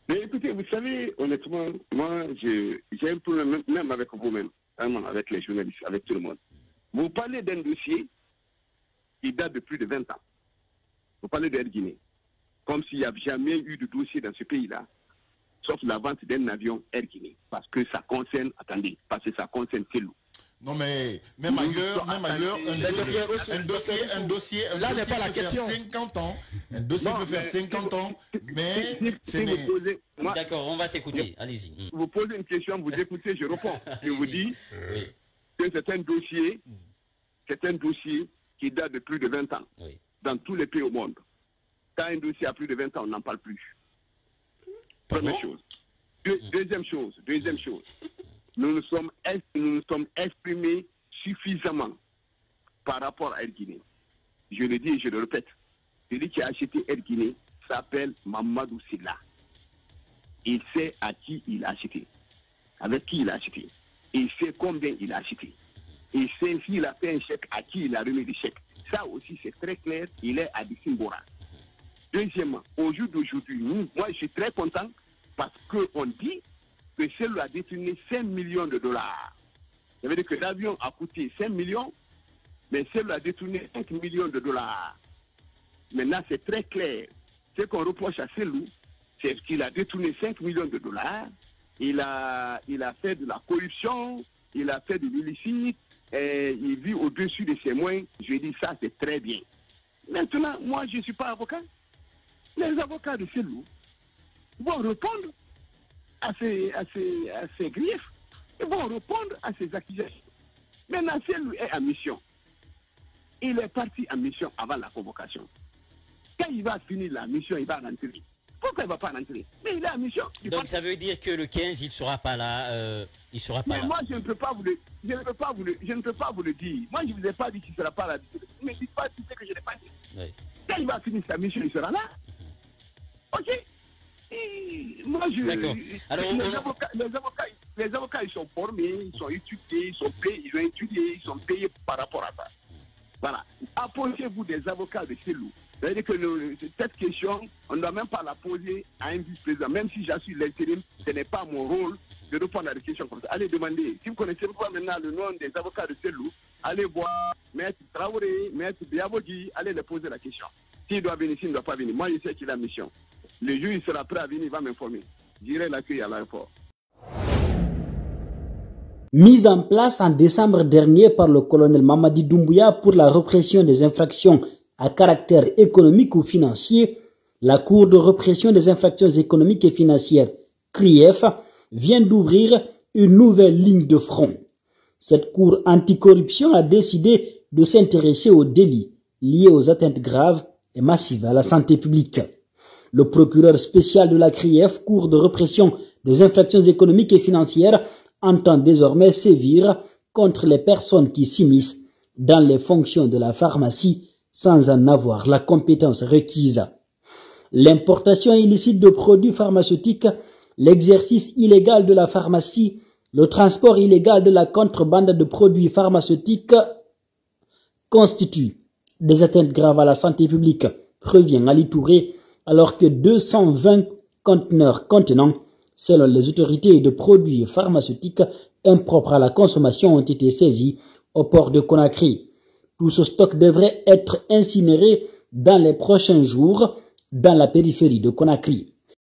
Mais écoutez, vous savez, honnêtement, moi, j'ai un problème même avec vous-même, vraiment, avec les journalistes, avec tout le monde. Vous parlez d'un dossier qui date de plus de 20 ans. Vous parlez d'Air Guinée, comme s'il n'y avait jamais eu de dossier dans ce pays-là, sauf la vente d'un avion Air Guinée, parce que ça concerne, attendez, parce que ça concerne Selou. Non mais même ailleurs, un dossier là n'est pas la question. 50 ans, un dossier peut faire 50 ans, mais D'accord, on va s'écouter, allez-y. Vous posez une question, vous écoutez, je réponds. Je vous dis que c'est un dossier qui date de plus de 20 ans, dans tous les pays au monde. Quand un dossier a plus de 20 ans, on n'en parle plus. Première chose. Deuxième chose, nous nous sommes exprimés suffisamment par rapport à Air Guinée. Je le dis et je le répète. Celui qui a acheté Air Guinée s'appelle Mamadou Silla. Il sait à qui il a acheté, avec qui il a acheté. Il sait combien il a acheté. Il sait s'il a fait un chèque, à qui il a remis le chèque. Ça aussi, c'est très clair. Il est à Bissimbora. Deuxièmement, au jour d'aujourd'hui, moi, je suis très content parce qu'on dit que Selou a détourné 5 millions de dollars. Ça veut dire que l'avion a coûté 5 millions, mais Selou a détourné 5 millions de dollars. Maintenant, c'est très clair. Ce qu'on reproche à Selou, c'est qu'il a détourné 5 millions de dollars. Il a fait de la corruption, il a fait de l'illicite, il vit au-dessus de ses moyens. Je dis ça, c'est très bien. Maintenant, moi, je ne suis pas avocat. Les avocats de Selou vont répondre à ces griefs. Ils vont répondre à ces accusations. Maintenant, Selou est en mission. Il est parti en mission avant la convocation. Quand il va finir la mission, il va rentrer. Pourquoi il ne va pas rentrer? Mais il est en mission. Donc ça veut dire que le 15, il ne sera pas là. Mais moi, je ne peux pas vous le dire. Moi, je ne vous ai pas dit qu'il ne sera pas là. Mais dites pas que je n'ai pas dit. Oui. Quand il va finir sa mission, il sera là. Ok. Et moi, les avocats, ils sont formés, ils sont étudiés, ils ont étudié, ils sont payés par rapport à ça. Voilà. Approchez-vous des avocats de Selou. C'est-à-dire que cette question, on ne doit même pas la poser à un vice-président. Même si j'assure l'intérim, ce n'est pas mon rôle de répondre à des questions comme ça. Allez demander. Si vous connaissez pas maintenant le nom des avocats de Selou, allez voir Maître Traoré, Maître Biabogi, allez leur poser la question. S'il doit venir, s'il ne doit pas venir. Moi, je sais qu'il a mission. Le jour, il sera prêt à venir, il va m'informer. J'irai l'accueillir à l'aéroport. Mise en place en décembre dernier par le colonel Mamadi Doumbouya pour la répression des infractions à caractère économique ou financier, la Cour de répression des infractions économiques et financières, CRIEF, vient d'ouvrir une nouvelle ligne de front. Cette Cour anticorruption a décidé de s'intéresser aux délits liés aux atteintes graves et massives à la santé publique. Le procureur spécial de la CRIEF, Cour de répression des infractions économiques et financières, entend désormais sévir contre les personnes qui s'immiscent dans les fonctions de la pharmacie sans en avoir la compétence requise. L'importation illicite de produits pharmaceutiques, l'exercice illégal de la pharmacie, le transport illégal de la contrebande de produits pharmaceutiques constituent des atteintes graves à la santé publique, revient Ali Touré, alors que 220 conteneurs contenant, selon les autorités de produits pharmaceutiques impropres à la consommation, ont été saisis au port de Conakry. Tout ce stock devrait être incinéré dans les prochains jours dans la périphérie de Conakry.